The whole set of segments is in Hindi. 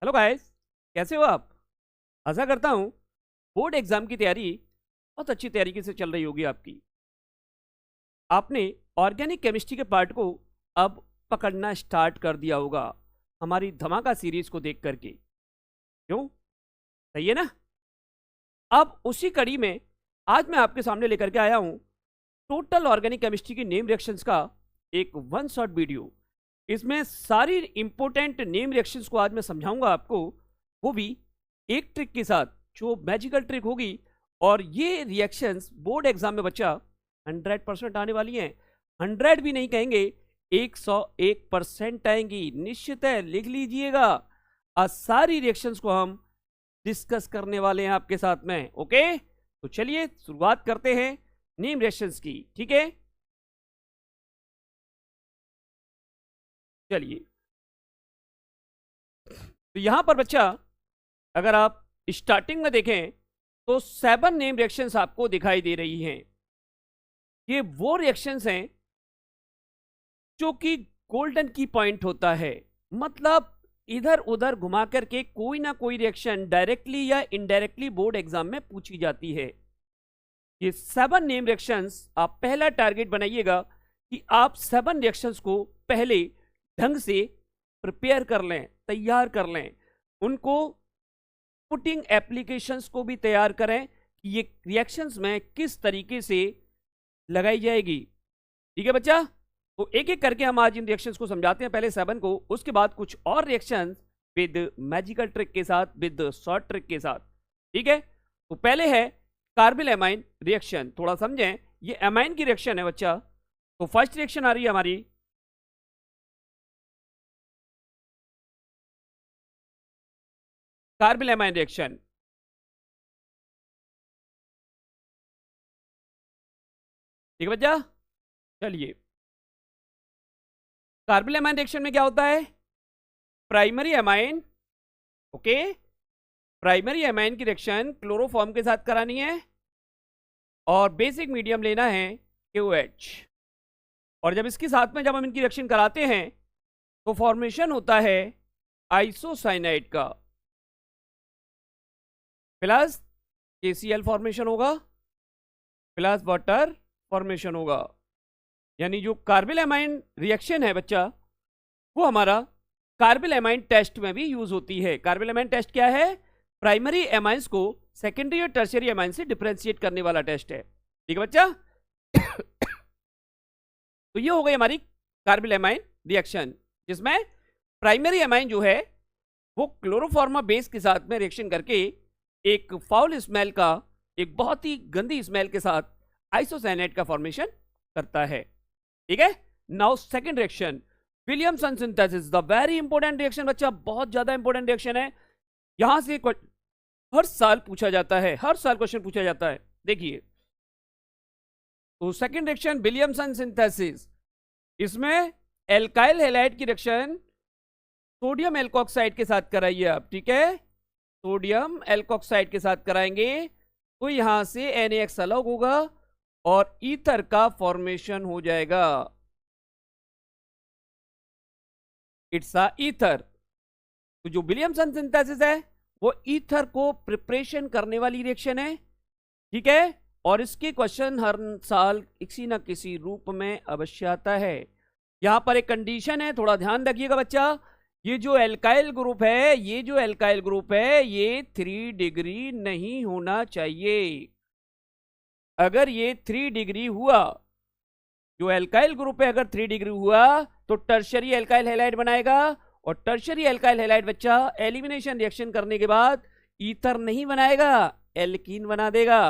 हेलो गाइस, कैसे हो आप? आशा करता हूँ बोर्ड एग्जाम की तैयारी बहुत अच्छी तरीके से चल रही होगी आपकी। आपने ऑर्गेनिक केमिस्ट्री के पार्ट को अब पकड़ना स्टार्ट कर दिया होगा हमारी धमाका सीरीज को देख करके। क्यों? सही है ना? अब उसी कड़ी में आज मैं आपके सामने लेकर के आया हूँ टोटल ऑर्गेनिक केमिस्ट्री की नेम रिएक्शंस का एक वन शॉट वीडियो। इसमें सारी इंपॉर्टेंट नेम रिएक्शंस को आज मैं समझाऊंगा आपको, वो भी एक ट्रिक के साथ जो मैजिकल ट्रिक होगी। और ये रिएक्शंस बोर्ड एग्जाम में बच्चा 100% आने वाली हैं। 100 भी नहीं कहेंगे, 101% आएंगी, निश्चित है, लिख लीजिएगा। आज सारी रिएक्शंस को हम डिस्कस करने वाले हैं आपके साथ में। ओके, तो चलिए शुरुआत करते हैं नेम रिएक्शंस की। ठीक है, चलिए। तो यहां पर बच्चा अगर आप स्टार्टिंग में देखें तो 7 नेम रिएक्शंस आपको दिखाई दे रही हैं। ये वो रिएक्शंस हैं जो कि गोल्डन की पॉइंट होता है, मतलब इधर उधर घुमा करके कोई ना कोई रिएक्शन डायरेक्टली या इनडायरेक्टली बोर्ड एग्जाम में पूछी जाती है। ये 7 नेम रिएक्शंस आप पहला टारगेट बनाइएगा कि आप 7 रिएक्शंस को पहले ढंग से प्रिपेयर कर लें, तैयार कर लें। उनको पुटिंग एप्लीकेशंस को भी तैयार करें कि ये रिएक्शंस में किस तरीके से लगाई जाएगी। ठीक है बच्चा, तो एक एक करके हम आज इन रिएक्शंस को समझाते हैं, पहले 7 को, उसके बाद कुछ और रिएक्शंस विद मैजिकल ट्रिक के साथ, विद शॉर्ट ट्रिक के साथ। ठीक है, तो पहले है कार्बिल एमाइन रिएक्शन। थोड़ा समझें, ये एमाइन की रिएक्शन है बच्चा। तो फर्स्ट रिएक्शन आ रही है हमारी कार्बिल एमाइन रिएक्शन। ठीक है बच्चा, चलिए। कार्बिल एमाइन रिएक्शन में क्या होता है? Primary amine, okay, primary amine की रिएक्शन क्लोरोफॉर्म के साथ करानी है और बेसिक मीडियम लेना है KOH। और जब इसके साथ में जब हम इनकी रिएक्शन कराते हैं तो फॉर्मेशन होता है आइसोसाइनाइड का, प्लस KCl फॉर्मेशन होगा, प्लस वाटर फॉर्मेशन होगा। यानी जो कार्बिल एमाइन रिएक्शन है बच्चा, वो हमारा कार्बिल एमाइन टेस्ट में भी यूज होती है। कार्बिल एमाइन टेस्ट क्या है? प्राइमरी एमाइंस को सेकेंडरी और टर्शियरी एमाइन से डिफरेंशिएट करने वाला टेस्ट है। ठीक है बच्चा? तो ये हो गई हमारी कार्बिल एमाइन रिएक्शन, जिसमें प्राइमरी एमाइन जो है वो क्लोरोफॉर्मा बेस के साथ में रिएक्शन करके एक फाउल स्मेल का, एक बहुत ही गंदी स्मेल के साथ आइसोसाइनेट का फॉर्मेशन करता है। ठीक है, now second reaction Williamson synthesis, the very important reaction बच्चा, बहुत ज्यादा इंपॉर्टेंट रिएक्शन है। यहां से हर साल पूछा जाता है, हर साल क्वेश्चन पूछा जाता है। देखिए, तो सेकंड रिएक्शन विलियमसन सिंथेसिस, इसमें एल्काइल हैलाइड की रिएक्शन सोडियम एल्कोक्साइड के साथ कराइए आप। ठीक है, सोडियम एल्कोक्साइड के साथ कराएंगे तो यहां से NaX अलग होगा और ईथर का फॉर्मेशन हो जाएगा। It's a ether. तो जो विलियमसन सिंथेसिस है वो ईथर को प्रिपरेशन करने वाली रिएक्शन है। ठीक है, और इसके क्वेश्चन हर साल किसी ना किसी रूप में अवश्य आता है। यहां पर एक कंडीशन है, थोड़ा ध्यान रखिएगा बच्चा। ये जो एल्काइल ग्रुप है, ये जो एल्काइल ग्रुप है, ये 3 डिग्री नहीं होना चाहिए। अगर ये 3 डिग्री हुआ, जो एल्काइल ग्रुप है अगर 3 डिग्री हुआ तो टर्शियरी एल्काइल हैलाइड बनाएगा, और टर्शियरी एल्काइल हैलाइड बच्चा एलिमिनेशन रिएक्शन करने के बाद ईथर नहीं बनाएगा, एल्कीन बना देगा।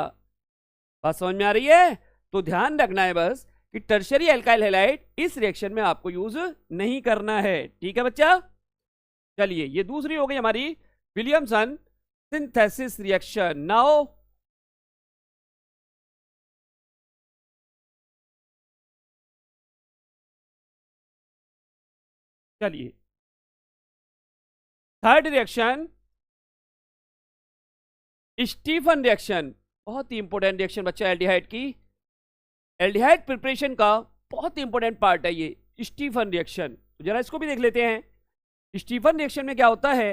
बात समझ में आ रही है? तो ध्यान रखना है बस कि टर्शियरी एल्काइल हैलाइड इस रिएक्शन में आपको यूज नहीं करना है। ठीक है बच्चा? चलिए, ये दूसरी हो गई हमारी विलियमसन सिंथेसिस रिएक्शन। नाउ चलिए, थर्ड रिएक्शन स्टीफन रिएक्शन, बहुत ही इंपॉर्टेंट रिएक्शन बच्चा एल्डिहाइड की। एल्डिहाइड प्रिपरेशन का बहुत ही इंपॉर्टेंट पार्ट है ये स्टीफन रिएक्शन। तो जरा इसको भी देख लेते हैं। स्टीफन रिएक्शन में क्या होता है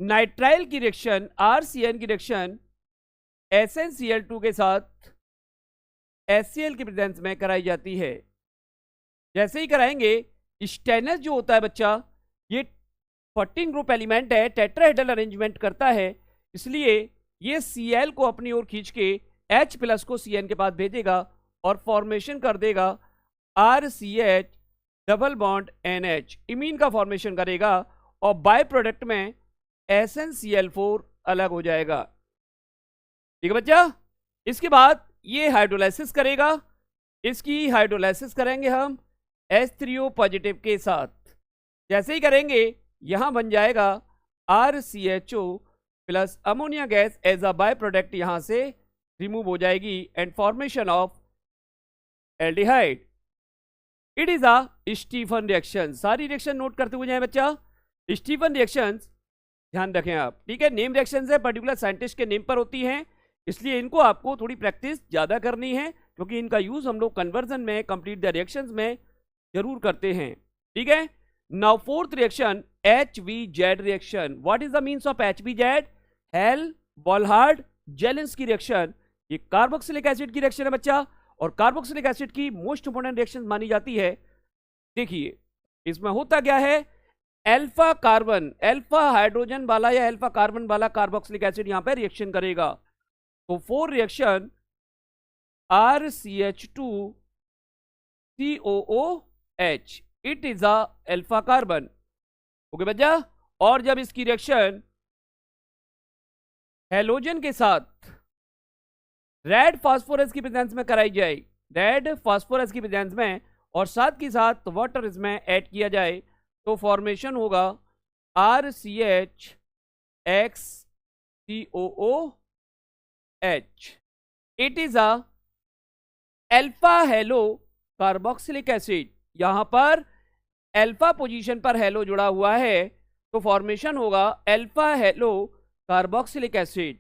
नाइट्राइल की रिएक्शन RCN की रिएक्शन SnCl2 के साथ HCl की प्रेजेंस में कराई जाती है। जैसे ही कराएंगे, स्टेनस जो होता है बच्चा, ये 14 ग्रुप एलिमेंट है, टेट्राहेड्रल अरेंजमेंट करता है, इसलिए ये Cl को अपनी ओर खींच के H प्लस को Cn के पास भेजेगा और फॉर्मेशन कर देगा RCH double bond NH, imine का फॉर्मेशन करेगा और बाय प्रोडक्ट में SnCl4 अलग हो जाएगा। ठीक है बच्चा। इसके बाद ये हाइड्रोलाइसिस करेगा, इसकी हाइड्रोलाइसिस करेंगे हम H3O पॉजिटिव के साथ। जैसे ही करेंगे, यहां बन जाएगा RCHO plus ammonia gas as a by product, यहां से रिमूव हो जाएगी and formation of aldehyde. It is a Stephen reaction. सारी रिएक्शन नोट करते हुए जाए बच्चा। स्टीफन रिएक्शंस ध्यान रखें आप, ठीक है। नेम रिएक्शंस है, पर्टिकुलर साइंटिस्ट के नेम पर होती हैं, इसलिए इनको आपको थोड़ी प्रैक्टिस ज्यादा करनी है, क्योंकि इनका यूज हम लोग कन्वर्जन में, कंप्लीट द रिएक्शंस में जरूर करते हैं। ठीक है। Now fourth reaction, HVZ reaction. What is the means of HVZ? Hell Volhard Zelinsky reaction. ये कार्बोक्सिलिक एसिड की रिएक्शन है बच्चा, और कार्बोक्सिलिक एसिड की मोस्ट इंपोर्टेंट रिएक्शन मानी जाती है। देखिए इसमें होता क्या है, अल्फा कार्बन, अल्फा हाइड्रोजन वाला या अल्फा कार्बन वाला कार्बोक्सिलिक एसिड यहां पर रिएक्शन करेगा। तो 4 reaction RCH2COOH, it is a alpha carbon. Okay बच्चा। और जब इसकी रिएक्शन हेलोजन के साथ रेड फास्फोरस की प्रेजेंस में कराई जाए, रेड फास्फोरस की प्रेजेंस में, और साथ के साथ वाटर इसमें ऐड किया जाए, तो फॉर्मेशन होगा RCHXCOOH। It is a alpha hello carboxylic acid. यहां पर अल्फा पोजीशन पर हेलो जुड़ा हुआ है, तो फॉर्मेशन होगा अल्फा हेलो कार्बोक्सिलिक एसिड।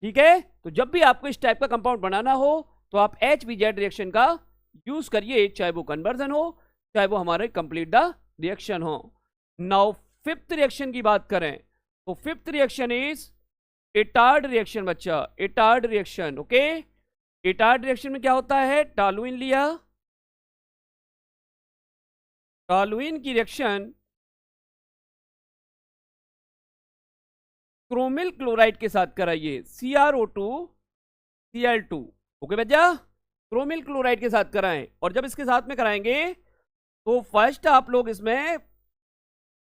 ठीक है। तो जब भी आपको इस टाइप का कंपाउंड बनाना हो, तो आप HVZ रिएक्शन का यूज करिए, चाहे वो कन्वर्जन हो, चाहे वो हमारे कंप्लीट द रिएक्शन हो। नाउ फिफ्थ रिएक्शन की बात करें, तो fifth reaction is Etard reaction बच्चा। Etard reaction. Okay. Etard reaction में क्या होता है, टॉलुइन लिया, टॉलुइन की रिएक्शन क्रोमिल क्लोराइड के साथ कराइए, CrO2Cl2। ओके बच्चा। क्रोमिल क्लोराइड के साथ कराएं, और जब इसके साथ में कराएंगे, तो फर्स्ट आप लोग इसमें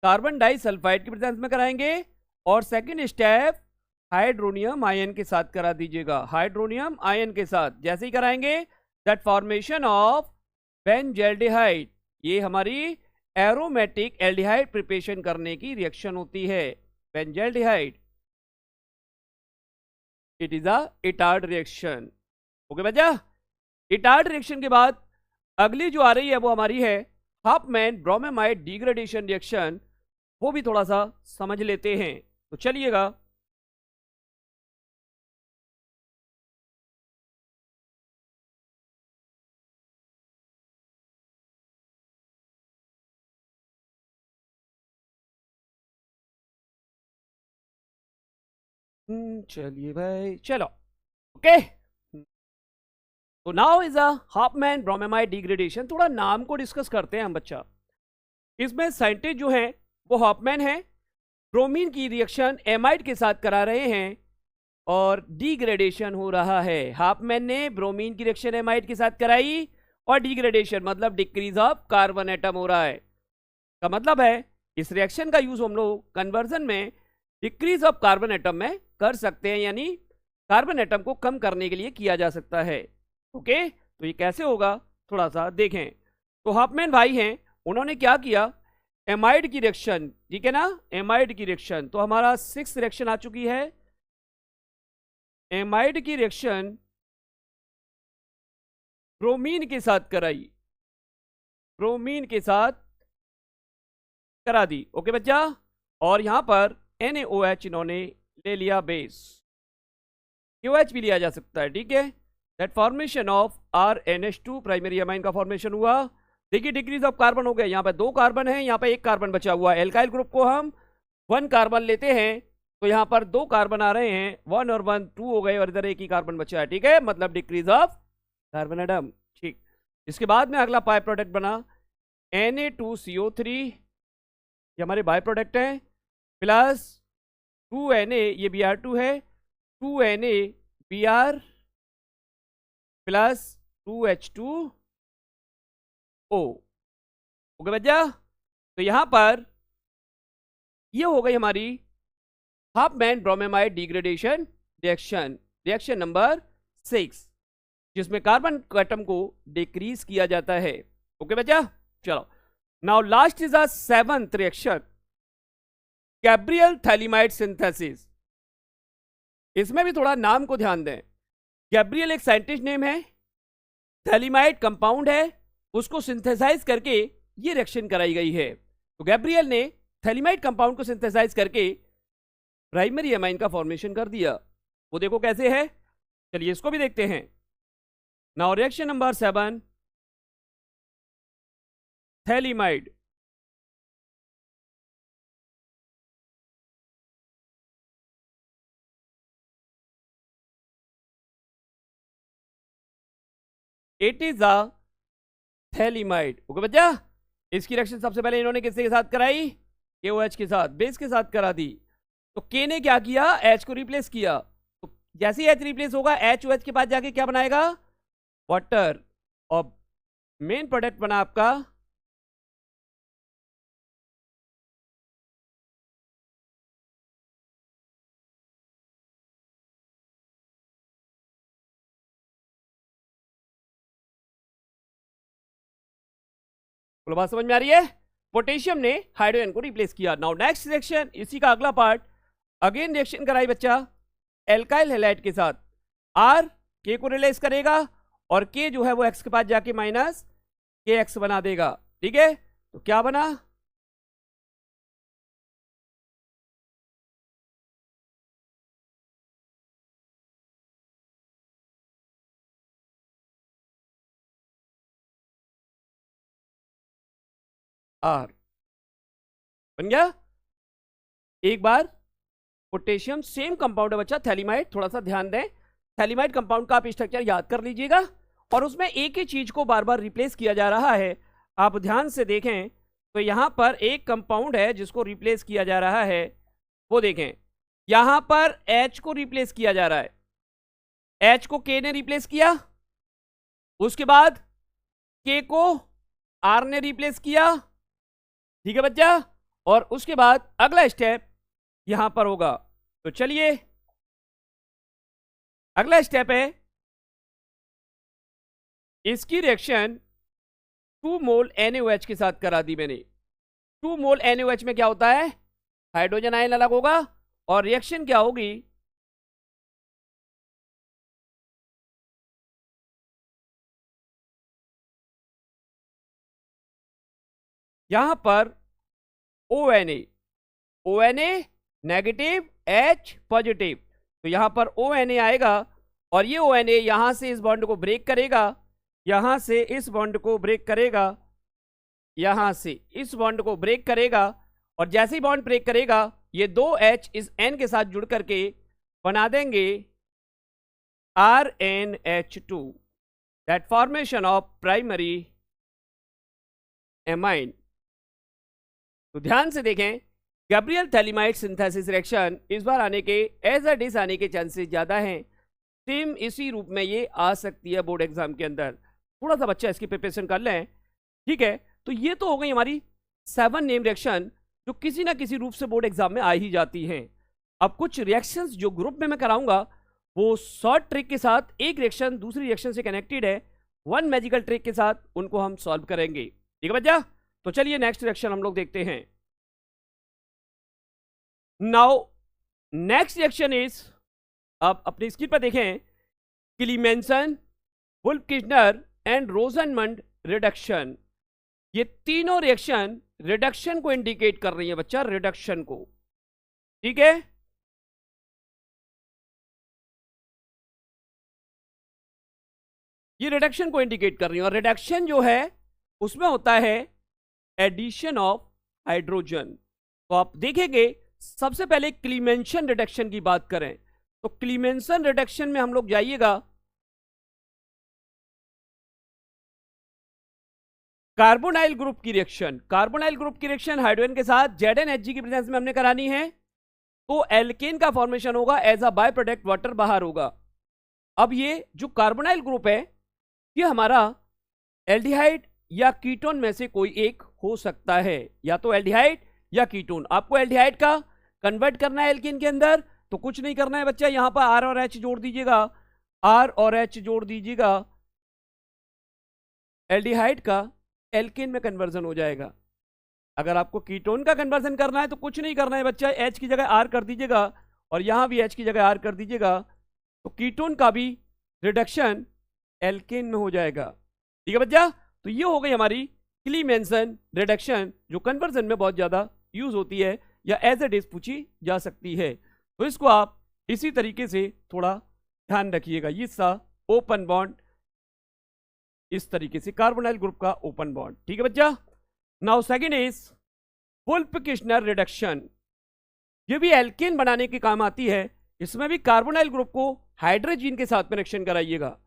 कार्बन डाइसल्फाइड की प्रेजेंस में कराएंगे, और सेकंड स्टेप हाइड्रोनियम आयन के साथ करा दीजिएगा, हाइड्रोनियम आयन के साथ। जैसे ही कराएंगे, दैट फॉर्मेशन ऑफ बेंजल्डिहाइड, ये हमारी एरोमेटिक एल्डिहाइड प्रिपरेशन करने की रिएक्शन होती है, benzaldehyde. It is a Etard reaction. Okay बच्चा। इटार्ड रिएक्शन के बाद अगली जो आ रही है वो हमारी है हाफमैन ब्रोमेमाइड डिग्रेडेशन रिएक्शन। वो भी थोड़ा सा समझ लेते हैं, तो चलिएगा। चलिए भाई, चलो। ओके। तो now is a Hopman bromamide degradation. थोड़ा नाम को डिस्कस करते हैं हम बच्चा। इसमें साइंटिस्ट जो है वो हाफमैन है, ब्रोमीन की रिएक्शन एमाइड के साथ करा रहे हैं और डिग्रेडेशन हो रहा है। हाफमैन ने ब्रोमीन की रिएक्शन एमाइड के साथ कराई, और डिग्रेडेशन मतलब डिक्रीज ऑफ कार्बन एटम हो रहा है। का मतलब है इस रिएक्शन का यूज हम लोग कन्वर्जन में डिक्रीज ऑफ कार्बन एटम में कर सकते हैं, यानी कार्बन एटम को कम करने के लिए किया जा सकता है। ओके। तो ये कैसे होगा, थोड़ा सा देखें। तो हाफमैन भाई हैं, उन्होंने क्या किया, एमाइड की रिएक्शन, ठीक है ना, एमाइड की रिएक्शन। तो हमारा 6th रिएक्शन आ चुकी है, एमाइड की रिएक्शन ब्रोमीन के साथ कराई, ब्रोमीन के साथ करा दी। ओके बच्चा। और यहां पर NaOH इन्होंने ले लिया बेस, QH भी लिया जा सकता है, ठीक है। That formation of RNH2 primary amine का फॉर्मेशन हुआ। देखिए डिक्रीज ऑफ कार्बन हो गया, यहाँ पे 2 कार्बन है, यहाँ पे 1 कार्बन बचा हुआ है। एल्काइल ग्रुप को हम 1 कार्बन लेते हैं तो यहाँ पर 2 कार्बन आ रहे हैं, 1 और 1 2 हो गए और इधर एक ही कार्बन बचा है, ठीक है, मतलब डिक्रीज ऑफ कार्बन एटम। ठीक, इसके बाद में अगला बाय प्रोडक्ट बना Na2CO3, ये हमारे बाय प्रोडक्ट है, प्लस 2Na, ये Br2 है, 2Na प्लस 2H2O। ओके बच्चा, तो यहां पर ये हो गई हमारी half man bromamide degradation reaction, reaction number 6, जिसमें कार्बन एटम को डिक्रीज किया जाता है। ओके बच्चा, चलो now last is a 7th reaction, Gabriel phthalimide synthesis. इसमें भी थोड़ा नाम को ध्यान दें, गैब्रियल एक साइंटिस्ट नेम है, थैलीमाइड कंपाउंड है, उसको सिंथेसाइज करके ये रिएक्शन कराई गई है। तो गैब्रियल ने थैलीमाइड कंपाउंड को सिंथेसाइज करके प्राइमरी एमाइन का फॉर्मेशन कर दिया। वो देखो कैसे है, चलिए इसको भी देखते हैं। Now reaction number 7, phthalimide. It is a phthalimide. Okay बच्चा, इसकी रिएक्शन सबसे पहले इन्होंने किसके साथ कराई, KOH के साथ, बेस के साथ करा दी। तो K ने क्या किया, H को रिप्लेस किया, तो जैसे ही H रिप्लेस होगा HOH के पास जाके क्या बनाएगा, वाटर, और मेन प्रोडक्ट बना आपका बोलो, बात समझ में आ रही है। पोटेशियम ने हाइड्रोजन को रिप्लेस किया। नाउ नेक्स्ट रिएक्शन, इसी का अगला पार्ट, अगेन रिएक्शन कराई बच्चा एल्काइल हैलाइड के साथ। R K को रिलीज करेगा और K जो है वो X के पास जाके माइनस KX बना देगा, ठीक है। तो क्या बना, R बन गया। एक बार पोटेशियम सेम कंपाउंड है बच्चा, थैलीमाइड, थोड़ा सा ध्यान दें, थैलीमाइड कंपाउंड का आप स्ट्रक्चर याद कर लीजिएगा, और उसमें एक ही चीज को बार बार रिप्लेस किया जा रहा है। आप ध्यान से देखें तो यहां पर एक कंपाउंड है जिसको रिप्लेस किया जा रहा है, वो देखें, यहां पर H को रिप्लेस किया जा रहा है, H को K ने रिप्लेस किया, उसके बाद K को R ने रिप्लेस किया, ठीक है बच्चा, और उसके बाद अगला स्टेप यहां पर होगा। तो चलिए अगला स्टेप है, इसकी रिएक्शन 2 मोल NaOH के साथ करा दी मैंने। 2 मोल NaOH में क्या होता है, हाइड्रोजन आयन अलग होगा, और रिएक्शन क्या होगी, यहां पर ONA नेगेटिव, H पॉजिटिव, तो यहां पर ONA आएगा, और ये ONA यहां से इस बॉन्ड को ब्रेक करेगा, यहां से इस बॉन्ड को ब्रेक करेगा, यहां से इस बॉन्ड को ब्रेक करेगा, और जैसे ही बॉन्ड ब्रेक करेगा ये 2 H इस N के साथ जुड़ करके बना देंगे RNH2, that formation of primary amine. तो ध्यान से देखें, गैब्रियल थैलीमाइड सिंथेसिस रिएक्शन इस बार आने के, एज अ डिस आने के चांसेस ज्यादा हैं। सेम इसी रूप में ये आ सकती है बोर्ड एग्जाम के अंदर, थोड़ा सा बच्चा इसकी प्रिपरेशन कर लें, ठीक है। तो ये तो हो गई हमारी 7 नेम रिएक्शन जो किसी ना किसी रूप से बोर्ड एग्जाम में आ ही जाती हैं। अब कुछ रिएक्शंस जो ग्रुप में मैं कराऊंगा वो शॉर्ट ट्रिक के साथ, एक रिएक्शन दूसरी रिएक्शन से कनेक्टेड है, 1 मैजिकल ट्रिक के साथ उनको हम सॉल्व करेंगे, ठीक है बच्चा। तो चलिए नेक्स्ट रिएक्शन हम लोग देखते हैं। नाउ नेक्स्ट रिएक्शन इज, आप अपनी स्क्रीन पर देखें, क्लीमेंसन, वुल्फ-किर्चनर एंड रोजनमंड रिडक्शन। ये तीनों रिएक्शन रिडक्शन को इंडिकेट कर रही है बच्चा, रिडक्शन को, ठीक है। ये रिडक्शन को इंडिकेट कर रही है, और रिडक्शन जो है उसमें होता है एडिशन ऑफ हाइड्रोजन। तो आप देखेंगे सबसे पहले क्लीमेंशन रिडक्शन की बात करें तो क्लीमेंशन रिडक्शन में हम लोग जाइएगा कार्बोनाइल ग्रुप की रिएक्शन। कार्बोनाइल ग्रुप की रिएक्शन हाइड्रोजन के साथ ZnHg की प्रेजेंस में हमने करानी है, तो एल्केन का फॉर्मेशन होगा, as a by product water बाहर होगा। अब ये जो कार्बोनाइल ग्रुप है ये हमारा एल्डिहाइड या कीटोन में से कोई एक हो सकता है, या तो एल्डिहाइड या कीटोन। आपको एल्डिहाइड का कन्वर्ट करना है एल्केन के अंदर, तो कुछ नहीं करना है बच्चा, यहां पर R और H जोड़ दीजिएगा, R और H जोड़ दीजिएगा, एल्डिहाइड का एल्केन में कन्वर्जन हो जाएगा। अगर आपको कीटोन का कन्वर्जन करना है तो कुछ नहीं करना है बच्चा, H की जगह R कर दीजिएगा और यहां भी H की जगह R कर दीजिएगा, तो कीटोन का भी रिडक्शन एल्केन में हो जाएगा। ठीक है बच्चा, तो ये हो गई हमारी क्लीमेंसन रिडक्शन, जो कन्वर्जन में बहुत ज्यादा यूज होती है या एज ए डिश पूछी जा सकती है। तो इसको आप इसी तरीके से थोड़ा ध्यान रखिएगा। ये सा ओपन बॉन्ड, इस तरीके से कार्बोनाइल ग्रुप का ओपन बॉन्ड। ठीक है बच्चा। Now second is wolf-Kishner reduction. ये भी एल्केन बनाने के काम आती है। इसमें भी कार्बोनाइल ग्रुप को हाइड्रोजन के साथ में रिएक्शन कराइएगा।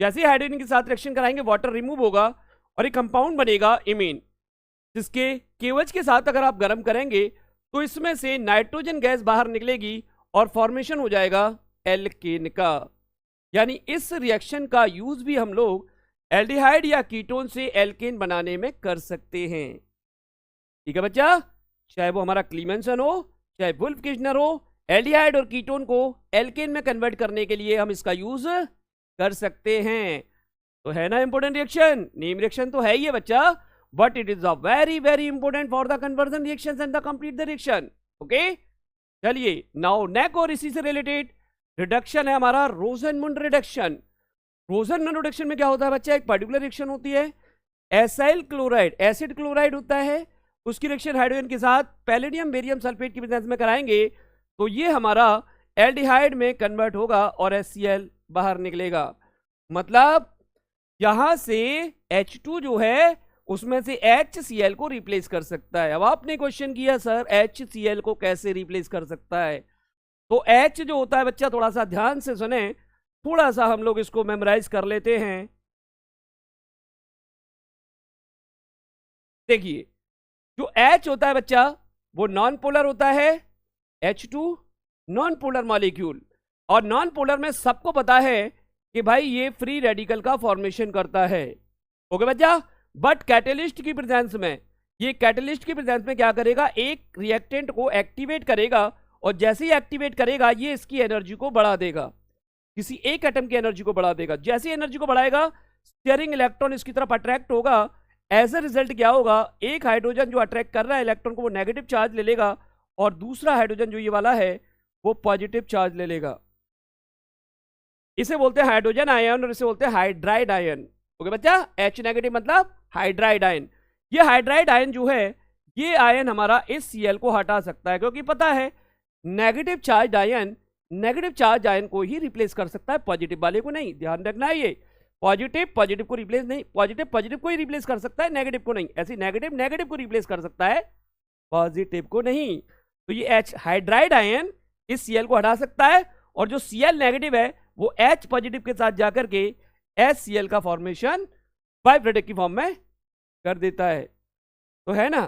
जैसे ही हाइड्रोजन के साथ रिएक्शन कराएंगे वाटर रिमूव होगा और एक कंपाउंड बनेगा इमीन, जिसके केवच के साथ अगर आप गर्म करेंगे तो इसमें से नाइट्रोजन गैस बाहर निकलेगी और फॉर्मेशन हो जाएगा एल्केन का। यानी इस रिएक्शन का यूज भी हम लोग एल्डिहाइड या कीटोन से एल्केन बनाने में कर सकते हैं। ठीक है बच्चा, चाहे वो हमारा क्लीमेंसन हो चाहे वुल्फ-किश्नर हो, एल्डिहाइड और कीटोन को एल्केन में कन्वर्ट करने के लिए हम इसका यूज कर सकते हैं। तो है ना इंपॉर्टेंट रिएक्शन, नेम रिएक्शन तो है ही है बच्चा, but it is a very very important for the conversion reactions and the complete the reaction. Okay, चलिए नाउ नेक और इसी से रिलेटेड रिडक्शन है हमारा रोजनमुंड रिडक्शन। रोजनमुंड रिडक्शन में क्या होता है बच्चा, एक पर्टिकुलर रिएक्शन होती है, एसाइल क्लोराइड एसिड क्लोराइड होता है, उसकी रिएक्शन हाइड्रोजन के साथ पैलेडियम बेरियम सल्फेट की प्रेजेंस में कराएंगे तो ये हमारा एल्डिहाइड में कन्वर्ट होगा और HCl बाहर निकलेगा। मतलब यहां से H2 जो है उसमें से HCl को रिप्लेस कर सकता है। अब आपने क्वेश्चन किया सर HCl को कैसे रिप्लेस कर सकता है, तो H जो होता है बच्चा, थोड़ा सा ध्यान से सुने, थोड़ा सा हम लोग इसको मेमोराइज कर लेते हैं। देखिए जो H होता है बच्चा वो नॉन पोलर होता है, H2 नॉन पोलर मॉलिक्यूल, और नॉन पोलर में सबको पता है कि भाई ये फ्री रेडिकल का फॉर्मेशन करता है। ओके बच्चा, बट कैटलिस्ट की प्रेजेंस में, ये कैटलिस्ट की प्रेजेंस में क्या करेगा, एक रिएक्टेंट को एक्टिवेट करेगा और जैसे ही एक्टिवेट करेगा ये इसकी एनर्जी को बढ़ा देगा, किसी एक एटम की एनर्जी को बढ़ा देगा। जैसे ही एनर्जी को बढ़ाएगा स्टीयरिंग इलेक्ट्रॉन इसकी तरफ अट्रैक्ट होगा, एज ए रिजल्ट क्या होगा, एक हाइड्रोजन जो अट्रैक्ट कर रहा है इलेक्ट्रॉन को वो नेगेटिव चार्ज ले लेगा और दूसरा हाइड्रोजन जो ये वाला है वो पॉजिटिव चार्ज ले लेगा। इसे बोलते हैं हाइड्रोजन आयन और इसे बोलते हैं हाइड्राइड आयन। ओके बच्चा, H नेगेटिव मतलब हाइड्राइड आयन। ये हाइड्राइड आयन जो है ये आयन हमारा इस Cl को हटा सकता है, क्योंकि पता है नेगेटिव चार्ज आयन को ही रिप्लेस कर सकता है, पॉजिटिव वाले को नहीं। ध्यान रखना है, ये पॉजिटिव को रिप्लेस नहीं, पॉजिटिव को ही रिप्लेस कर सकता है, नेगेटिव को नहीं। ऐसे नेगेटिव को रिप्लेस कर सकता है, पॉजिटिव को नहीं। तो ये H हाइड्राइड आयन इस Cl को हटा सकता है और जो Cl नेगेटिव है वो H पॉजिटिव के साथ जाकर के HCl का फॉर्मेशन बाय प्रोडक्ट की फॉर्म में कर देता है। तो है ना,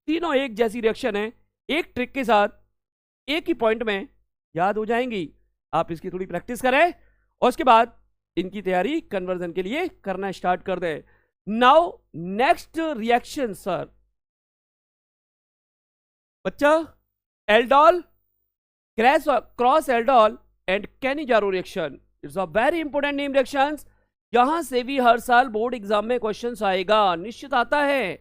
तीनों एक जैसी रिएक्शन है, एक ट्रिक के साथ एक ही पॉइंट में याद हो जाएंगी। आप इसकी थोड़ी प्रैक्टिस करें और उसके बाद इनकी तैयारी कन्वर्जन के लिए करना स्टार्ट कर दें। नाउ नेक्स्ट रिएक्शन सर बच्चा, aldol cross aldol and Cannizzaro reaction. It's a very important name reactions. यहां से भी हर साल बोर्ड एग्जाम में क्वेश्चंस आएगा, निश्चित आता है,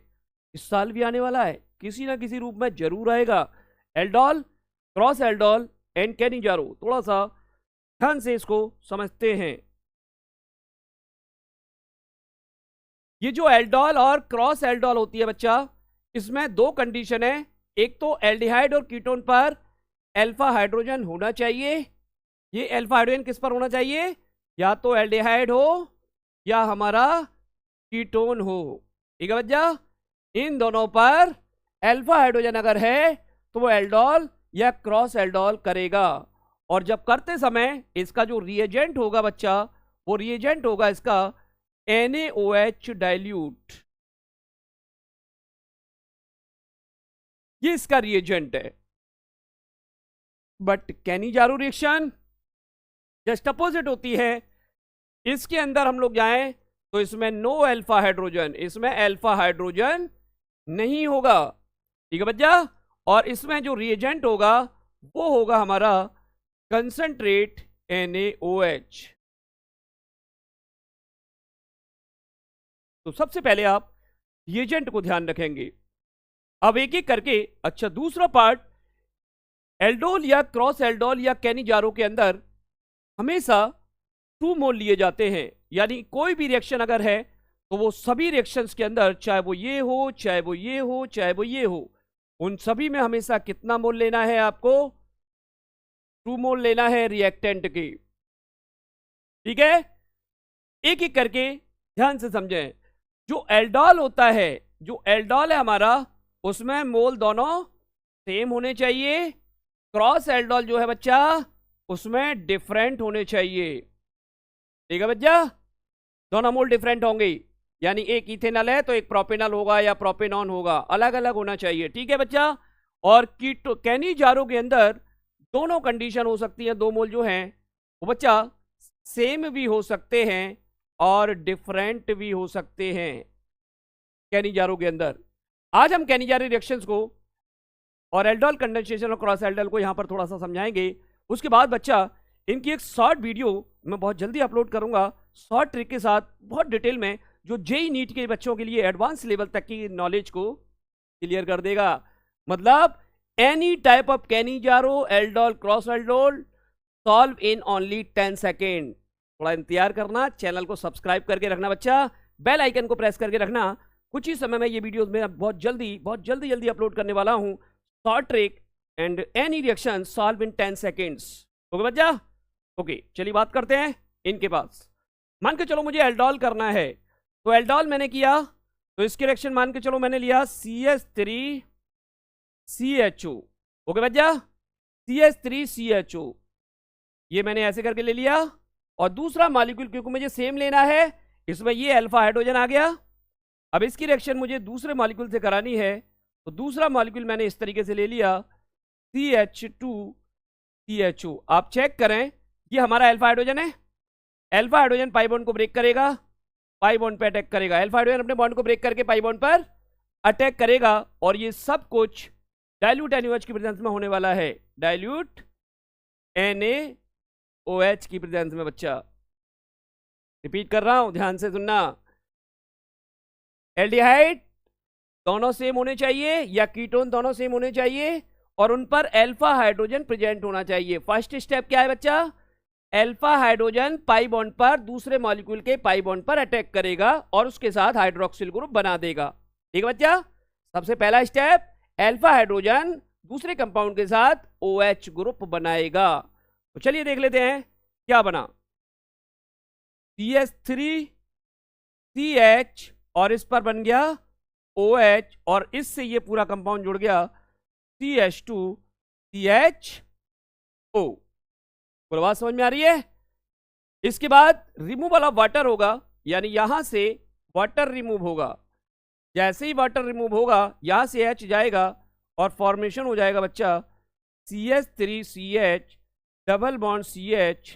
इस साल भी आने वाला है, किसी ना किसी रूप में जरूर आएगा। Aldol cross aldol and Cannizzaro, थोड़ा सा ध्यान से इसको समझते हैं। ये जो एल्डोल और क्रॉस एल्डोल होती है बच्चा, इसमें दो कंडीशन है, एक तो एल्डिहाइड और कीटोन पर अल्फा हाइड्रोजन होना चाहिए। ये अल्फा हाइड्रोजन किस पर होना चाहिए, या तो एल्डिहाइड हो या हमारा कीटोन हो। ठीक है बच्चा, इन दोनों पर अल्फा हाइड्रोजन अगर है तो वो एल्डोल या क्रॉस एल्डोल करेगा। और जब करते समय इसका जो रिएजेंट होगा बच्चा, वो रिएजेंट होगा इसका NaOH डाइल्यूट, ये इसका रिएजेंट है। But Cannizzaro reaction just opposite होती है। इसके अंदर हम लोग जाएं तो इसमें नो अल्फा हाइड्रोजन, इसमें अल्फा हाइड्रोजन नहीं होगा, ठीक है बच्चा। और इसमें जो रिएजेंट होगा वो होगा हमारा कंसंट्रेट NaOH। तो सबसे पहले आप रिएजेंट को ध्यान रखेंगे। अब एक एक करके, अच्छा दूसरा पार्ट, एल्डोल या क्रॉस एल्डोल या कैनिजारो के अंदर हमेशा 2 मोल लिए जाते हैं। यानी कोई भी रिएक्शन अगर है तो वो सभी रिएक्शंस के अंदर, चाहे वो ये हो, चाहे वो ये हो, चाहे वो ये हो, उन सभी में हमेशा कितना मोल लेना है आपको? 2 मोल लेना है रिएक्टेंट की, ठीक है। एक एक करके ध्यान से समझें। जो एल्डोल होता है, जो एल्डोल है हमारा, उसमें मोल दोनों सेम होने चाहिए। क्रॉस एल्डोल जो है बच्चा, उसमें डिफरेंट होने चाहिए, ठीक है बच्चा। दोनों मोल डिफरेंट होंगे, यानी एक इथेनॉल है तो एक प्रोपेनॉल होगा या प्रोपेनॉन होगा, अलग अलग होना चाहिए, ठीक है बच्चा। और कैनिजारो के अंदर दोनों कंडीशन हो सकती है, 2 मोल जो हैं वो बच्चा सेम भी हो सकते हैं और डिफरेंट भी हो सकते हैं कैनिजारो के अंदर। आज हम कैनिजारो रिएक्शंस को और एल्डोल कंडेंसेशन और क्रॉस एल्डोल को यहां पर थोड़ा सा समझाएंगे। उसके बाद बच्चा इनकी एक शॉर्ट वीडियो मैं बहुत जल्दी अपलोड करूंगा, शॉर्ट ट्रिक के साथ, बहुत डिटेल में, जो जेई नीट के बच्चों के लिए एडवांस लेवल तक की नॉलेज को क्लियर कर देगा। मतलब any type of Cannizzaro, aldol, cross aldol solve in only 10 second. थोड़ा इंतजार करना, चैनल को सब्सक्राइब करके रखना बच्चा, बेल आइकन को प्रेस करके रखना। कुछ ही समय में ये वीडियोस में बहुत जल्दी अपलोड करने वाला हूं। Short trick and any reaction solve in 10 seconds. Okay बच्चा, ओके चलिए बात करते हैं इनके पास। मान के चलो मुझे एल्डोल करना है, तो एल्डोल मैंने किया तो इसकी रिएक्शन मान के चलो मैंने लिया CH3CHO। ओके बच्चा, CH3CHO ये मैंने ऐसे करके ले लिया। और दूसरा मॉलिक्यूल क्योंकि मुझे सेम लेना है, इसमें ये अल्फा हाइड्रोजन आ गया। अब इसकी रिएक्शन मुझे दूसरे मॉलिक्यूल से करानी है, तो दूसरा मॉलिक्यूल मैंने इस तरीके से ले लिया CH2CHO। आप चेक करें, ये हमारा अल्फा हाइड्रोजन है। अल्फा हाइड्रोजन पाई बॉन्ड को ब्रेक करेगा, पाई बॉन्ड पे अटैक करेगा। अल्फा हाइड्रोजन अपने बॉन्ड को ब्रेक करके पाई बॉन्ड पर अटैक करेगा। और ये सब कुछ डाइल्यूट NaOH की प्रेजेंस में होने वाला है, डाइल्यूट NaOH की प्रेजेंस में बच्चा। रिपीट कर रहा हूं, ध्यान से सुनना। एल्डिहाइड दोनों सेम होने चाहिए या कीटोन दोनों सेम होने चाहिए, और उन पर अल्फा हाइड्रोजन प्रेजेंट होना चाहिए। फर्स्ट स्टेप क्या है बच्चा? अल्फा हाइड्रोजन पाई बॉन्ड पर दूसरे मॉलिक्यूल के पाई बॉन्ड पर अटैक करेगा और उसके साथ हाइड्रोक्सिल ग्रुप बना देगा, ठीक है बच्चा। सबसे पहला स्टेप, अल्फा हाइड्रोजन दूसरे कंपाउंड के साथ OH ग्रुप बनाएगा। तो चलिए देख लेते हैं क्या बना। CH3CH और इस पर बन गया OH, और इससे ये पूरा कंपाउंड जुड़ गया CH2CHO। पूरी बात समझ में आ रही है? इसके बाद रिमूवल ऑफ वाटर होगा, यानी यहां से वाटर रिमूव होगा। जैसे ही वाटर रिमूव होगा, यहां से H जाएगा और फॉर्मेशन हो जाएगा बच्चा CH3CH डबल बॉन्ड CH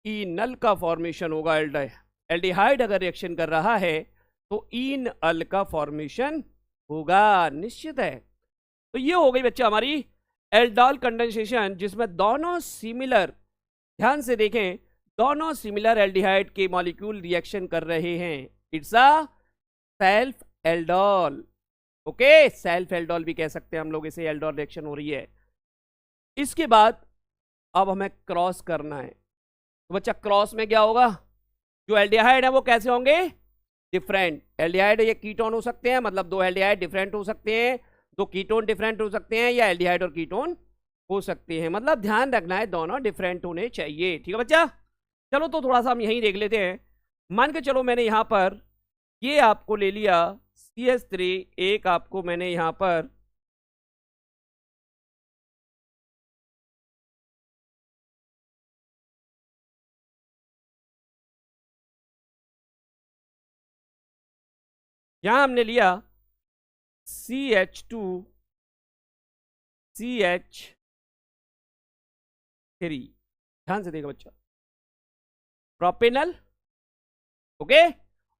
इनल का फॉर्मेशन होगा। एल्डिहाइड अगर रिएक्शन कर रहा है तो इनल का फॉर्मेशन होगा, निश्चित है। तो ये हो गई बच्चा हमारी एल्डोल कंडेंसेशन, जिसमें दोनों सिमिलर, ध्यान से देखें, दोनों सिमिलर एल्डिहाइड के मॉलिक्यूल रिएक्शन कर रहे हैं। It's a self aldol. Okay, self aldol भी कह सकते हैं हम लोग इसे, एल्डोल रिएक्शन हो रही है। इसके बाद अब हमें क्रॉस करना है, तो बच्चा क्रॉस में क्या होगा? जो एल्डिहाइड है वो कैसे होंगे? डिफरेंट। एल्डिहाइड ये कीटोन हो सकते हैं, मतलब 2 एल्डिहाइड डिफरेंट हो सकते हैं, 2 कीटोन डिफरेंट हो सकते हैं, या एल्डिहाइड और कीटोन हो सकते हैं। मतलब ध्यान रखना है दोनों डिफरेंट होने चाहिए, ठीक है बच्चा। चलो तो थोड़ा सा हम यहीं देख लेते हैं। मान के चलो मैंने यहां पर ये आपको ले लिया CH3 एक आपको मैंने यहां पर यहां हमने लिया CH2 CH3, ध्यान से देखो बच्चा, प्रोपेनल, ओके,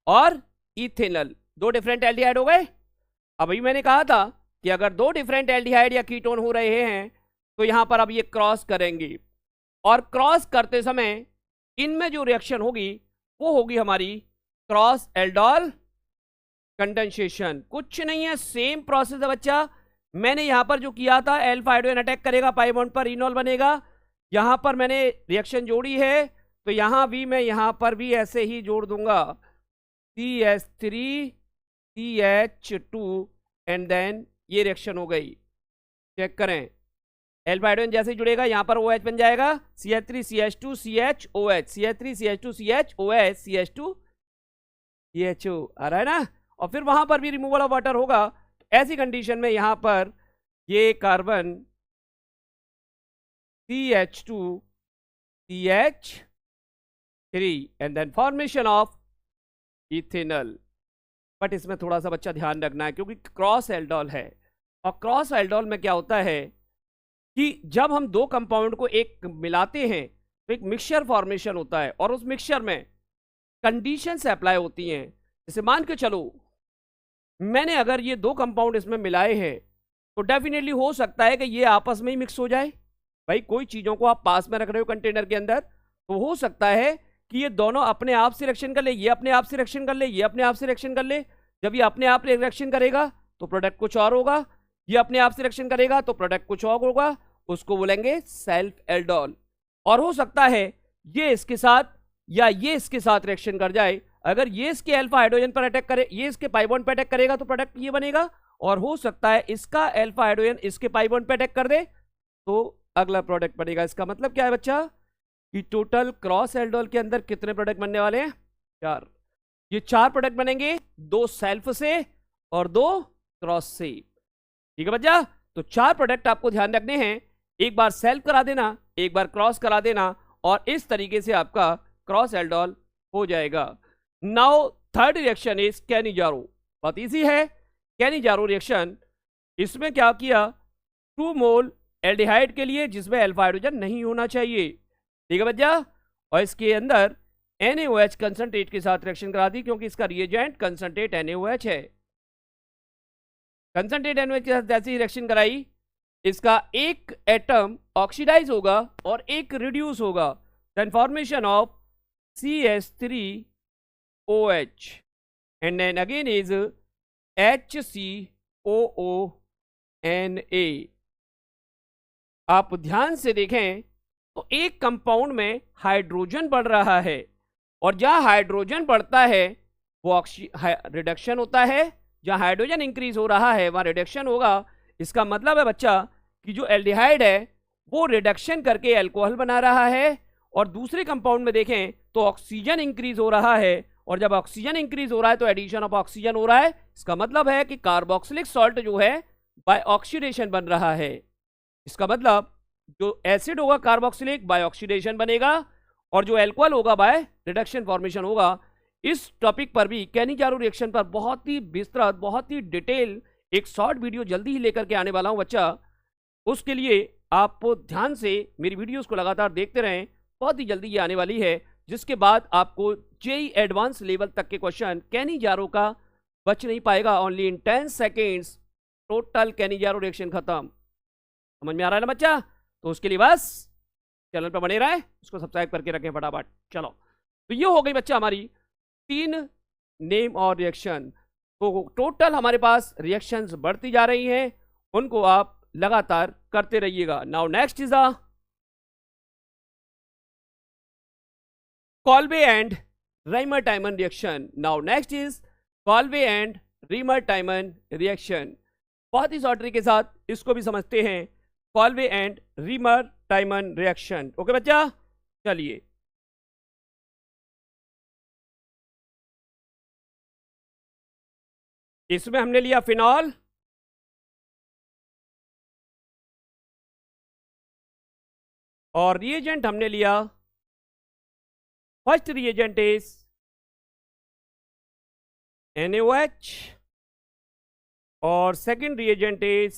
और इथेनल, दो डिफरेंट एल्डिहाइड हो गए। अभी मैंने कहा था कि अगर दो डिफरेंट एल्डिहाइड या कीटोन हो रहे हैं तो यहां पर अब ये क्रॉस करेंगे, और क्रॉस करते समय इनमें जो रिएक्शन होगी वो होगी हमारी क्रॉस एल्डोल कंडेंसेशन। कुछ नहीं है, सेम प्रोसेस है बच्चा। मैंने यहां पर जो किया था, एल्फा हाइड्रोजन अटैक करेगा, पाई बॉन्ड पर इनॉल बनेगा, यहां पर मैंने रिएक्शन जोड़ी है तो यहां भी मैं यहां पर भी ऐसे ही जोड़ दूंगा, CH3 CH2 एंड देन ये रिएक्शन हो गई। चेक करें, एल्फा हाइड्रोजन जैसे ही जुड़ेगा यहां पर OH बन जाएगा, CH3 CH2 CHOH, CH3 CH2 CHOH, CH2 CHO, आ रहा है ना। और फिर वहां पर भी रिमूवल ऑफ वाटर होगा। ऐसी कंडीशन में यहां पर ये carbon CH2 CH3 and then formation of ethanal. But इसमें थोड़ा सा बच्चा ध्यान रखना है क्योंकि क्रॉस एल्डोल है, और क्रॉस एल्डोल में क्या होता है कि जब हम दो कंपाउंड को एक मिलाते हैं तो एक मिक्सचर फॉर्मेशन होता है, और उस मिक्सचर में कंडीशंस अप्लाई होती हैं। जैसे मान के चलो मैंने अगर ये दो कंपाउंड इसमें मिलाए हैं तो डेफिनेटली हो सकता है कि ये आपस में ही मिक्स हो जाए। भाई कोई चीजों को आप पास में रख रहे हो कंटेनर के अंदर, तो हो सकता है कि ये दोनों अपने आप से रिएक्शन कर ले, ये अपने आप से रिएक्शन कर ले, ये अपने आप से रिएक्शन कर ले। जब ये अपने आप रिएक्शन करेगा तो प्रोडक्ट कुछ और होगा, ये अपने आप से रिएक्शन करेगा तो प्रोडक्ट कुछ और होगा, उसको बोलेंगे सेल्फ एल्डोल। और हो सकता है ये इसके साथ या ये इसके साथ रिएक्शन कर जाए। अगर ये इसके अल्फा हाइड्रोजन पर अटैक करे, ये इसके पाई बॉन्ड पर अटैक करेगा तो प्रोडक्ट ये बनेगा, और हो सकता है इसका अल्फा हाइड्रोजन इसके पाई बॉन्ड पर अटैक कर दे तो अगला प्रोडक्ट बनेगा। इसका मतलब क्या है बच्चा कि टोटल क्रॉस एल्डोल के अंदर कितने प्रोडक्ट बनने वाले हैं? 4। ये 4 प्रोडक्ट बनेंगे, 2 सेल्फ से और 2 क्रॉस से। ठीक है बच्चा, तो 4 प्रोडक्ट आपको ध्यान रखने हैं, एक बार सेल्फ करा देना, एक बार क्रॉस करा देना, और इस तरीके से आपका क्रॉस एल्डोल हो जाएगा। Now third reaction is Cannizzaro. बहुत इजी है कैनिजारो रिएक्शन। इसमें क्या किया, 2 मोल एल्डिहाइड के लिए जिसमें अल्फा हाइड्रोजन नहीं होना चाहिए, ठीक है बच्चा, और इसके अंदर NaOH कंसंट्रेट के साथ रिएक्शन करा दी क्योंकि इसका रिएजेंट कंसंट्रेट NaOH है। कंसंट्रेट NaOH के साथ जैसे ही रिएक्शन कराई, इसका एक एटम ऑक्सीडाइज होगा और एक रिड्यूस होगा, then formation of CH3OH and then again is HCOONA। आप ध्यान से देखें तो एक कंपाउंड में हाइड्रोजन बढ़ रहा है, और जहां हाइड्रोजन बढ़ता है वो रिडक्शन होता है, जहां हाइड्रोजन इंक्रीज हो रहा है वहां रिडक्शन होगा। इसका मतलब है बच्चा कि जो एल्डिहाइड है वो रिडक्शन करके अल्कोहल बना रहा है, और दूसरे कंपाउंड में देखें तो ऑक्सीजन इंक्रीज हो रहा है, और जब ऑक्सीजन इंक्रीज हो रहा है तो एडिशन ऑफ ऑक्सीजन हो रहा है। इसका मतलब है कि कार्बोक्सिलिक सॉल्ट जो है बाय ऑक्सीडेशन बन रहा है। इसका मतलब जो एसिड होगा कार्बोक्सिलिक बाय ऑक्सीडेशन बनेगा, और जो अल्कोहल होगा बाय रिडक्शन फॉर्मेशन होगा। इस टॉपिक पर भी कैनिजारो रिएक्शन पर बहुत ही विस्तृत, बहुत ही डिटेल एक शॉर्ट वीडियो जल्दी ही लेकर के आने वाला हूं बच्चा। उसके लिए आप ध्यान से मेरी वीडियोस को लगातार देखते रहें, बहुत ही जल्दी ये आने वाली है, जिसके बाद आपको जेई एडवांस लेवल तक के क्वेश्चन कैनिजारो का बच नहीं पाएगा। Only in 10 seconds total Cannizzaro reaction खत्म। समझ में आ रहा है ना बच्चा? तो उसके लिए बस चैनल पर बने रहे, उसको सब्सक्राइब करके रखें फटाफट। चलो, तो ये हो गई बच्चा हमारी 3 नेम और रिएक्शन। तो टोटल हमारे पास रिएक्शंस बढ़ती जा रही हैं, उनको आप लगातार करते रहिएगा। Now next is a Kolbe and Reimer-Tiemann reaction. Now next is Kolbe and Reimer-Tiemann reaction. बहुत ही शॉर्ट के साथ इसको भी समझते हैं, Kolbe and Reimer-Tiemann reaction। Okay बच्चा, चलिए इसमें हमने लिया फिनॉल, और रिएजेंट हमने लिया, फर्स्ट रिएजेंट इज NaOH और second reagent is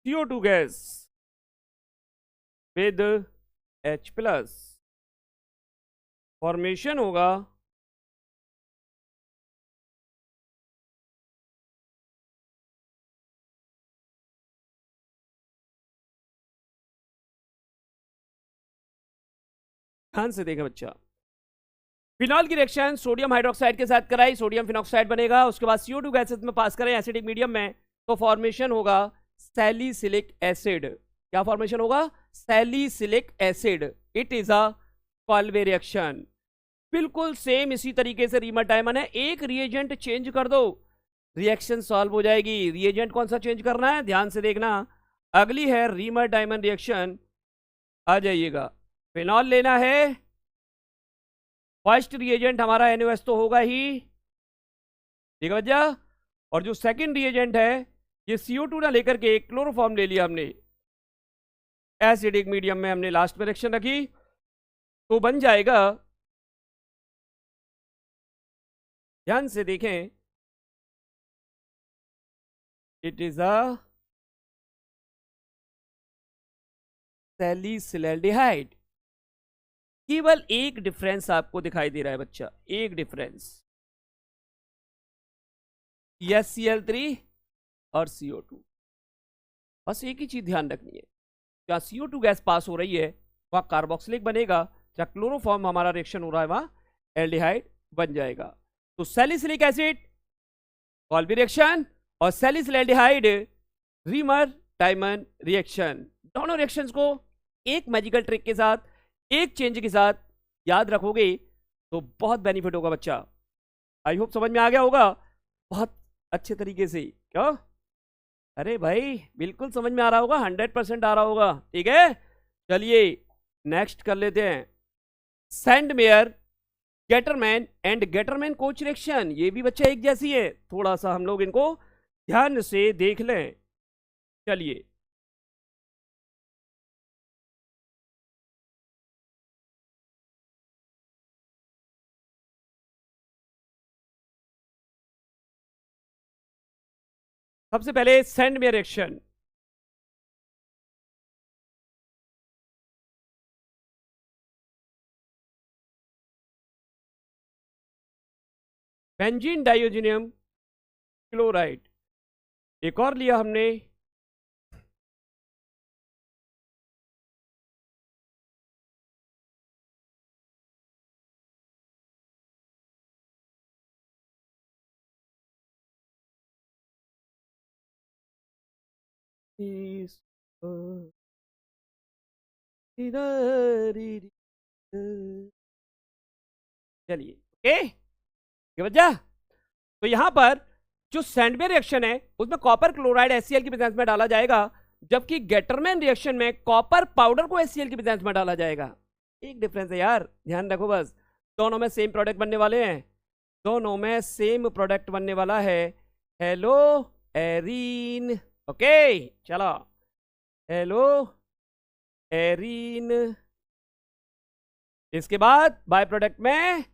CO2 gas with H+। Formation होगा ध्यान से देखें बच्चा, फिनॉल की रिएक्शन सोडियम हाइड्रोक्साइड के साथ कराई, सोडियम फिनॉक्साइड बनेगा, उसके बाद CO2 गैसेस में पास करें एसिडिक मीडियम में, तो फॉर्मेशन होगा सैलिसिलिक एसिड। क्या फॉर्मेशन होगा? Salicylic acid. It is a Kolbe reaction. बिल्कुल सेम इसी तरीके से रीमर डायमंड है, एक रिएजेंट चेंज कर दो रिएक्शन सॉल्व हो जाएगी। रिएजेंट कौन सा चेंज करना है, ध्यान से देखना, अगली है रीमर डायमंड रिएक्शन। आ जाइएगा, फिनॉल लेना है, फर्स्ट रिएजेंट हमारा NaOH तो होगा ही, ठीक है भैया, और जो सेकंड रिएजेंट है ये CO2 ना लेकर के क्लोरोफॉर्म ले लिया हमने, एसिडिक मीडियम में हमने लास्ट में रिएक्शन रखी, तो बन जाएगा, ध्यान से देखें, इट इज अ सैलिसिलैल्डिहाइड। केवल एक डिफरेंस आपको दिखाई दे रहा है बच्चा, एक डिफरेंस, HCl3 और CO2, बस एक ही चीज ध्यान रखनी है, जहां CO2 गैस पास हो रही है वहां कार्बोक्सिलिक बनेगा, जहां क्लोरोफॉर्म हमारा रिएक्शन हो रहा है वहां एल्डिहाइड बन जाएगा। तो सैलिसिलिक एसिड कॉल्बी रिएक्शन और सैलिसिलैल्डिहाइड रीमर डायमंड रिएक्शन, दोनों रिएक्शंस को एक मैजिकल ट्रिक के साथ, एक चेंज के साथ याद रखोगे तो बहुत बेनिफिट होगा बच्चा। आई होप समझ में आ गया होगा बहुत अच्छे तरीके से। क्यों? अरे भाई बिल्कुल समझ में आ रहा होगा, 100% आ रहा होगा, ठीक है। चलिए नेक्स्ट कर लेते हैं, Sandmeyer Gattermann and Gattermann coach reaction. ये भी बच्चा एक जैसी है, थोड़ा सा हम लोग इनको ध्यान से देख लें। चलिए सबसे पहले सैंडमेयर रिएक्शन, बेंजीन डाइओजिनियम क्लोराइड, एक और लिया हमने चलिए ओके ये बच्चा। तो यहां पर जो सैंडमेयर रिएक्शन है उसमें कॉपर क्लोराइड HCl की प्रेजेंस में डाला जाएगा, जबकि गेटरमैन रिएक्शन में कॉपर पाउडर को HCl की प्रेजेंस में डाला जाएगा। एक डिफरेंस है यार, ध्यान रखो बस, दोनों में सेम प्रोडक्ट बनने वाले हैं, दोनों में सेम प्रोडक्ट बनने वाला है, हेलो एरीन। ओके चलो, हेलो एरीन, इसके बाद बाय प्रोडक्ट में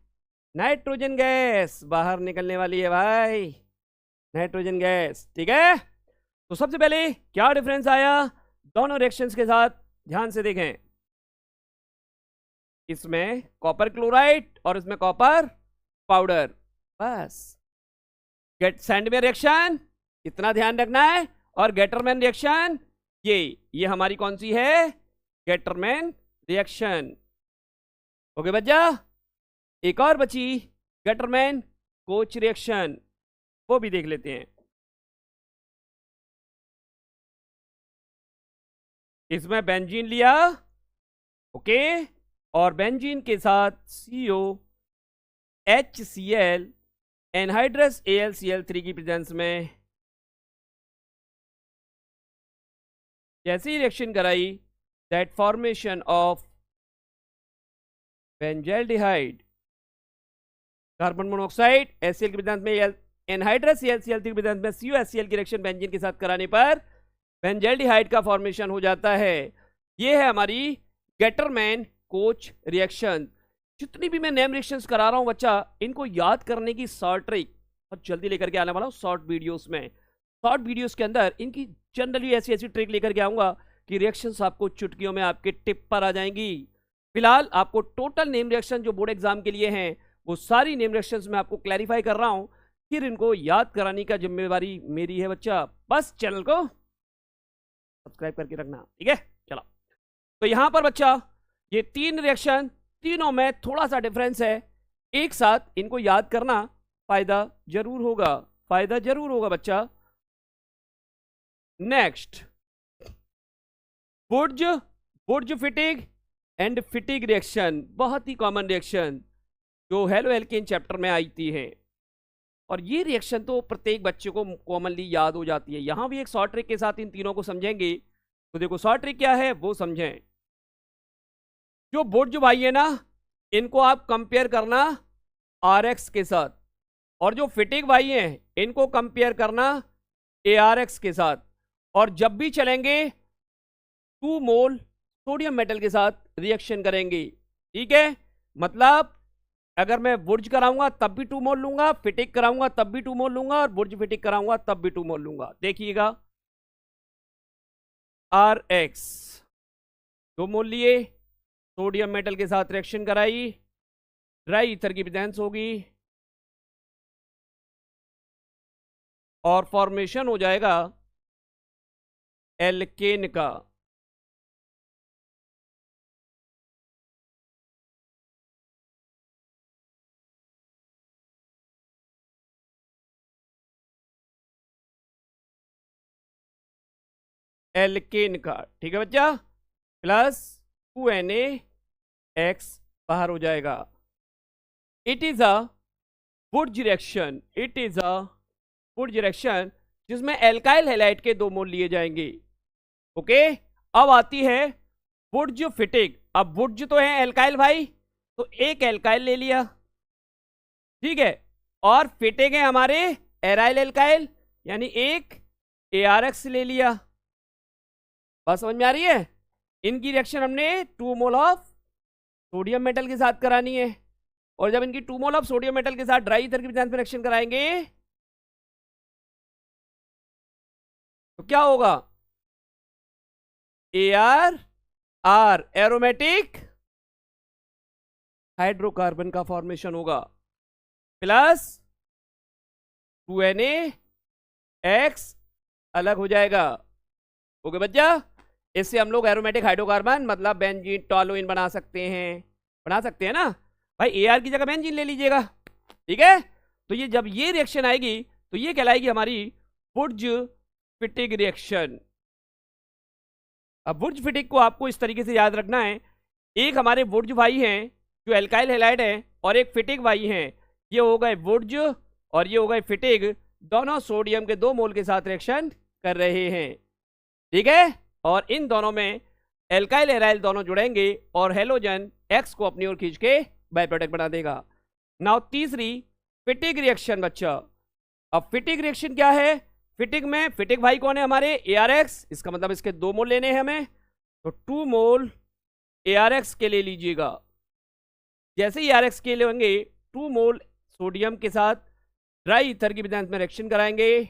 नाइट्रोजन गैस बाहर निकलने वाली है भाई, नाइट्रोजन गैस, ठीक है। तो सबसे पहले क्या डिफरेंस आया दोनों रिएक्शंस के साथ, ध्यान से देखें, इसमें कॉपर क्लोराइड और इसमें कॉपर पाउडर, बस। गेट सैंडमेयर रिएक्शन इतना ध्यान रखना है, और गेटरमैन रिएक्शन ये हमारी कौन सी है, गेटरमैन रिएक्शन। ओके बच्चा, एक और बची गेटरमैन कोच रिएक्शन, वो भी देख लेते हैं। इसमें बेंजीन लिया, ओके, और बेंजीन के साथ CO HCl एनहाइड्रस AlCl3 की प्रेजेंस में जैसी रिएक्शन कराई, that formation of benzaldehyde, carbon monoxide HCl की प्रेजेंस में एनहाइड्रस ClCl3 की प्रेजेंस में CuHCl की रिएक्शन बेंजीन के साथ कराने पर बेंजल्डिहाइड का फॉर्मेशन हो जाता है। ये है हमारी गेटरमैन कोच रिएक्शन। जितनी भी मैं नेम रिएक्शंस करा रहा हूं बच्चा, इनको याद करने की शॉर्ट ट्रिक बहुत जल्दी लेकर के आने वाला हूं शॉर्ट वीडियोस में। शॉर्ट वीडियोस के अंदर इनकी जनरली ऐसी ऐसी ट्रिक लेकर के आऊंगा कि रिएक्शंस आपको चुटकियों में आपके टिप पर आ जाएंगी। फिलहाल आपको टोटल नेम रिएक्शन जो बोर्ड एग्जाम के लिए हैं वो सारी नेम रिएक्शंस में आपको क्लैरिफाई कर रहा हूं, फिर इनको याद कराने का जिम्मेवारी मेरी है बच्चा। बस चैनल को सब्सक्राइब करके रखना, ठीक है। चलो, तो यहां पर बच्चा ये 3 रिएक्शन, तीनों में थोड़ा सा डिफरेंस है। एक साथ इनको याद करना फायदा जरूर होगा, फायदा जरूर होगा बच्चा। नेक्स्ट, बुर्ज फिटिग एंड फिटिग रिएक्शन, बहुत ही कॉमन रिएक्शन जो हेलो एल्केन चैप्टर में आई थी है, और ये रिएक्शन तो प्रत्येक बच्चे को कॉमनली याद हो जाती है। यहां भी एक शॉर्ट ट्रिक के साथ इन तीनों को समझेंगे। तो देखो शॉर्ट ट्रिक क्या है वो समझें। जो बुर्ज भाई है ना, इनको आप कंपेयर करना RX के साथ, और जो फिटिग भाई हैं इनको कंपेयर करना ARX के साथ। और जब भी चलेंगे 2 मोल सोडियम मेटल के साथ रिएक्शन करेंगे, ठीक है। मतलब अगर मैं बुर्ज कराऊंगा तब भी 2 मोल लूंगा, फिटिग कराऊंगा तब भी 2 मोल लूंगा, और बुर्ज फिटिग कराऊंगा तब भी 2 मोल लूंगा। देखिएगा, RX 2 मोल लिए, सोडियम मेटल के साथ रिएक्शन कराई, ड्राई ईथर की प्रेजेंस होगी और फॉर्मेशन हो जाएगा एल्केन का। एल्केन का, ठीक है बच्चा। प्लस 2NaX बाहर हो जाएगा। It is a Burj reaction, it is a Burj reaction जिसमें एल्काइल हैलाइड के 2 मोल लिए जाएंगे। ओके, अब आती है बुर्ज फिटिग। अब बुर्ज तो है एल्काइल भाई, तो एक एल्काइल ले लिया, ठीक है, और फिटिग है हमारे एराइल एल्काइल, यानी एक ARX ले लिया। बात समझ में आ रही है। इनकी रिएक्शन हमने 2 मोल ऑफ सोडियम मेटल के साथ करानी है, और जब इनकी 2 मोल ऑफ सोडियम मेटल के साथ ड्राई ईथर की प्रेजेंस में रिएक्शन कराएंगे तो क्या होगा, AR एरोमेटिक हाइड्रोकार्बन का फॉर्मेशन होगा, प्लस 2NaX अलग हो जाएगा। ओके बच्चा, इससे हम लोग एरोमेटिक हाइड्रोकार्बन मतलब बेंजीन टॉलुइन बना सकते हैं, बना सकते हैं ना भाई। AR की जगह बेंजीन ले लीजिएगा, ठीक है। तो ये जब ये रिएक्शन आएगी तो ये कहलाएगी हमारी बुर्ज फिटिग रिएक्शन। अब बुर्ज फिटिग को आपको इस तरीके से याद रखना है। एक हमारे बुर्ज भाई हैं जो एल्काइल हैलाइड है, और एक फिटिग भाई हैं, ये हो गए बुर्ज और ये हो गए फिटिग, दोनों सोडियम के 2 मोल के साथ रिएक्शन कर रहे हैं, ठीक है। और इन दोनों में एल्काइल एराइल दोनों जुड़ेंगे और हेलोजन X को अपनी ओर खींच के बाय प्रोडक्ट बना देगा। नाउ तीसरी फिटिग रिएक्शन बच्चा। अब फिटिग रिएक्शन क्या है, फिटिग में फिटिग भाई कौन है हमारे ARX, इसका मतलब इसके 2 मोल लेने हैं हमें, तो 2 मोल ARX के ले लीजिएगा। जैसे ही ARX के लेंगे 2 मोल सोडियम के साथ ड्राई ईथर की प्रेजेंस में रिएक्शन कराएंगे,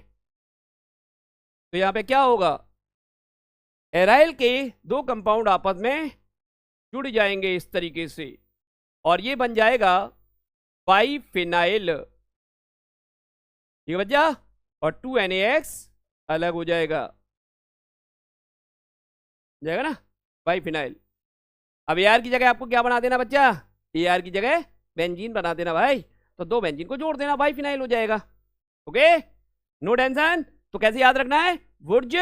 तो यहां पे क्या होगा, एराइल के 2 कंपाउंड आपस में जुड़ जाएंगे इस तरीके से, और ये बन जाएगा बाइफिनाइल, ठीक है बच्चा, और 2NaX अलग हो जाएगा ना, बाइफिनाइल। अब AR की जगह आपको क्या बना देना बच्चा, AR की जगह बेंजीन बना देना भाई, तो 2 बेंजीन को जोड़ देना, बाइफिनाइल हो जाएगा। Okay, no tension. तो कैसे याद रखना है, बुर्ज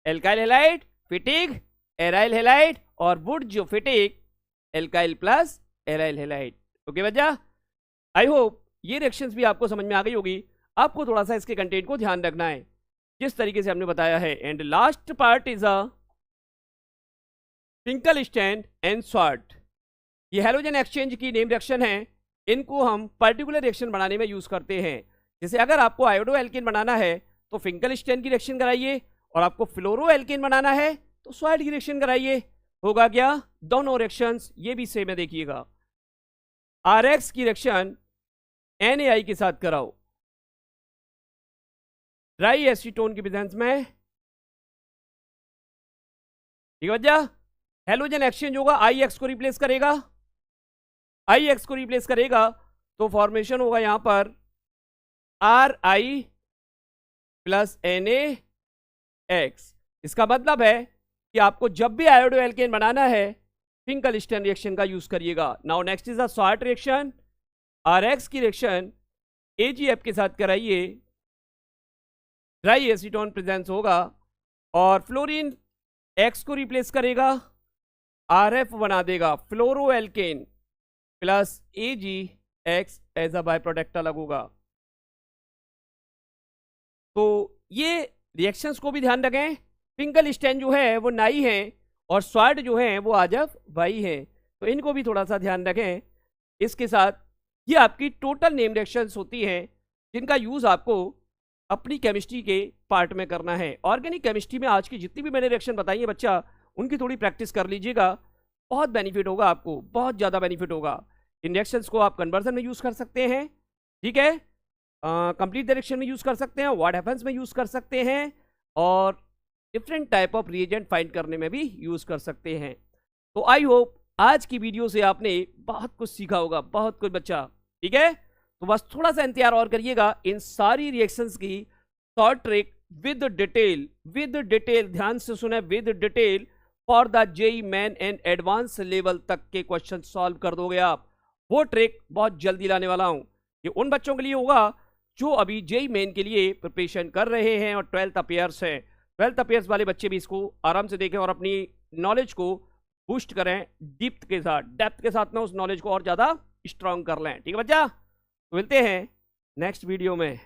alkyl halide, Fittig aryl halide, और बुर्ज Fittig alkyl plus aryl halide. Okay बच्चा, आई होप ये रिएक्शंस भी आपको समझ में आ गई होगी। आपको थोड़ा सा इसके कंटेंट को ध्यान रखना है जिस तरीके से हमने बताया है। And last part is a Finkelstein and Swarts. ये हैलोजन एक्सचेंज की नेम रिएक्शन है, इनको हम पर्टिकुलर रिएक्शन बनाने में यूज करते हैं। जैसे अगर आपको आयोडो एल्केन बनाना है तो फिंकलस्टाइन की रिएक्शन कराइए, और आपको फ्लोरो एल्केन बनाना है तो स्वार्ट की रिएक्शन कराइए। होगा क्या? दोनों रिएक्शंस ये भी सेम है। देखिएगा, RX की रिएक्शन NaI के साथ कराओ ड्राई एसीटोन की प्रेजेंस में, ठीक है बच्चा। हेलोजन एक्सचेंज होगा, IX को रिप्लेस करेगा, IX को रिप्लेस करेगा तो फॉर्मेशन होगा यहां पर RI प्लस NaX। इसका मतलब है कि आपको जब भी आयोडो एल्केन बनाना है फिंकलस्टाइन रिएक्शन का यूज करिएगा। Now next is the Swarts reaction. RX की रिएक्शन AgF के साथ कराइए, ड्राई एसीटोन प्रेजेंस होगा, और फ्लोरीन X को रिप्लेस करेगा, RF बना देगा, fluoro alkane plus AgX as a by product अलग होगा। तो ये रिएक्शंस को भी ध्यान रखें। फिंकलस्टाइन जो है वो नाई है और स्वार्ट जो है वो आजफ वाई है, तो इनको भी थोड़ा सा ध्यान रखें। इसके साथ ये आपकी टोटल नेम रिएक्शंस होती हैं जिनका यूज आपको अपनी केमिस्ट्री के पार्ट में करना है। ऑर्गेनिक केमिस्ट्री में आज की जितनी भी मैंने रिएक्शन बताई है बच्चा, उनकी थोड़ी प्रैक्टिस कर लीजिएगा, बहुत बेनिफिट होगा आपको, बहुत ज़्यादा बेनिफिट होगा। इन रिएक्शंस को आप कन्वर्जन में यूज़ कर सकते हैं, ठीक है, कंप्लीट डायरेक्शन में यूज़ कर सकते हैं, व्हाट हैपेंस में यूज़ कर सकते हैं, और different type of reagent find करने में भी यूज़ कर सकते हैं। तो आई होप आज की वीडियो से आपने बहुत कुछ सीखा होगा, बहुत कुछ बच्चा, ठीक है। तो बस थोड़ा सा इंतजार और करिएगा, इन सारी रिएक्शंस की शॉर्ट ट्रिक विद डिटेल, ध्यान से सुने, with detail for the JEE main and advance level तक के क्वेश्चन सॉल्व कर दोगे आप। वो ट्रिक बहुत जल्दी लाने वाला हूं। ये उन बच्चों के लिए होगा जो अभी जेई मेन के लिए प्रिपरेशन कर रहे हैं और 12th अपेयर्स है। 12th अपेयर्स वाले बच्चे भी इसको आराम से देखें और अपनी नॉलेज को बूस्ट करें, डेप्थ के साथ में उस नॉलेज को और ज़्यादा स्ट्रांग कर लें, ठीक है बच्चा। तो मिलते हैं नेक्स्ट वीडियो में।